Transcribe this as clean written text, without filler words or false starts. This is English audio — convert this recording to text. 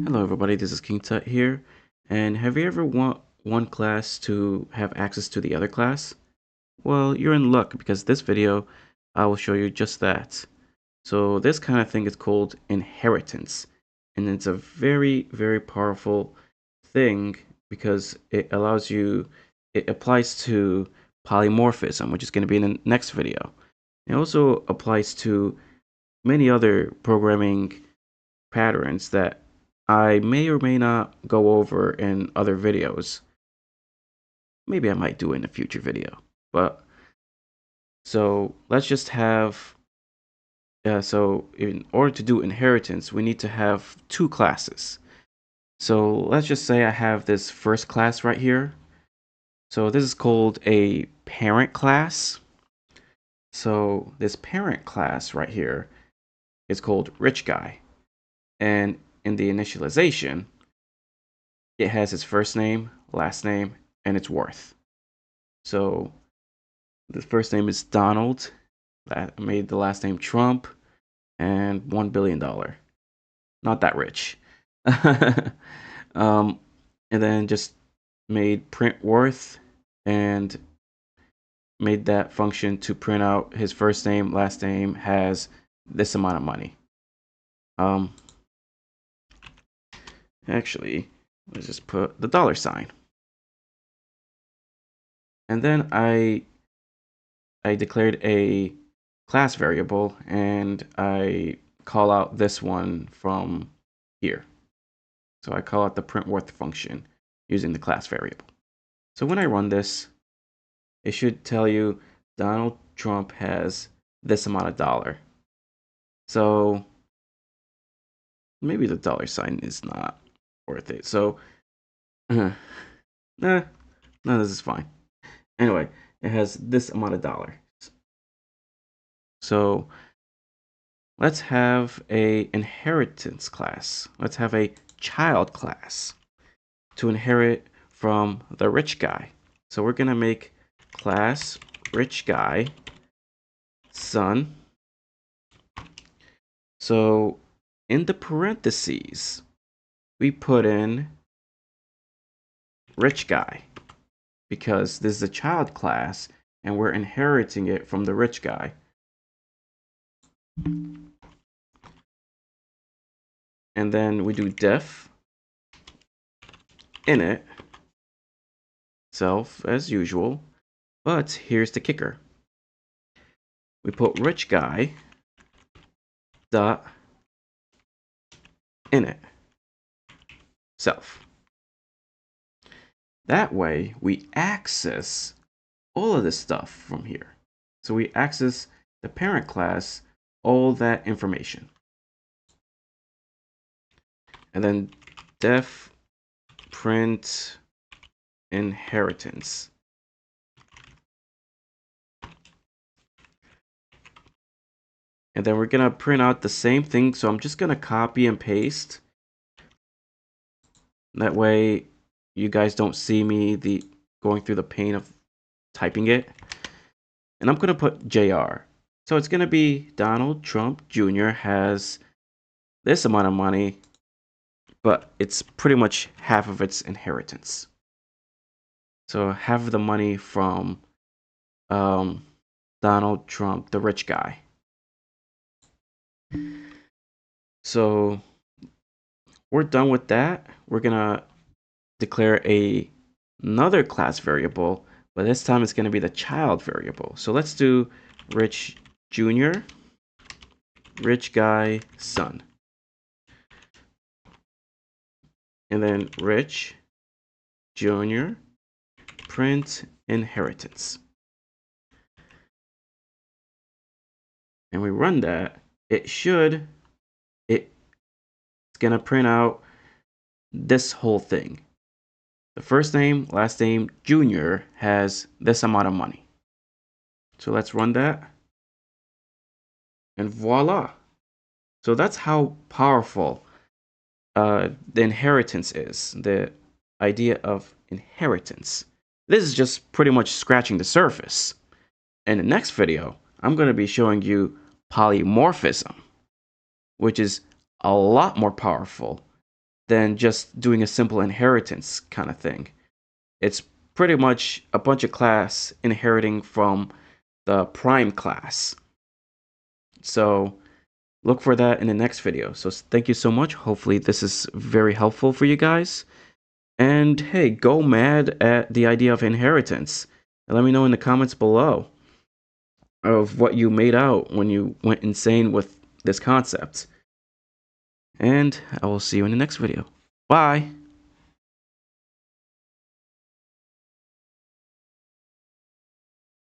Hello everybody, this is King Tut here, and have you ever want one class to have access to the other class? Well, you're in luck because this video I will show you just that. So this kind of thing is called inheritance, and it's a very powerful thing because it applies to polymorphism, which is going to be in the next video. It also applies to many other programming patterns that I may or may not go over in other videos. Maybe I might do it in a future video. But so let's just have so in order to do inheritance, we need to have two classes. So let's just say I have this first class right here. So this is called a parent class. So this parent class right here is called rich guy. And in the initialization, it has its first name, last name, and its worth. So the first name is Donald. That made the last name Trump and $1 billion. Not that rich. um, and then just made print worth and made that function to print out his first name, last name has this amount of money. Actually, let's just put the $sign. And then I declared a class variable and I call out this one from here. So I call out the print worth function using the class variable. So when I run this, it should tell you Donald Trump has this amount of dollar. So maybe the $sign is not worth it. So no, this is fine. Anyway, it has this amount of dollar. So let's have a inheritance class. Let's have a child class to inherit from the rich guy. So we're gonna make class rich guy son. So in the parentheses, we put in rich guy because this is a child class and we're inheriting it from the rich guy. And then we do def init self as usual, but here's the kicker. We put rich guy dot init self. That way we access all of this stuff from here. So we access the parent class, all that information. And then def print inheritance. And then we're gonna print out the same thing. So I'm just gonna copy and paste. That way you guys don't see me going through the pain of typing it. And I'm gonna put JR. So it's gonna be Donald Trump Jr. has this amount of money, but it's pretty much half of its inheritance. So half of the money from Donald Trump, the rich guy. So we're done with that. We're gonna declare another class variable, but this time it's gonna be the child variable. So let's do rich junior, rich guy son. And then rich junior print inheritance. And we run that, it's gonna print out this whole thing. The first name, last name, junior has this amount of money. So let's run that. And voila. So that's how powerful the inheritance is, the idea of inheritance. This is just pretty much scratching the surface. In the next video, I'm going to be showing you polymorphism, which is a lot more powerful than just doing a simple inheritance kind of thing. It's pretty much a bunch of class inheriting from the prime class. So look for that in the next video. So thank you so much. Hopefully this is very helpful for you guys. And hey, go mad at the idea of inheritance. And let me know in the comments below of what you made out when you went insane with this concept. And I will see you in the next video. Bye!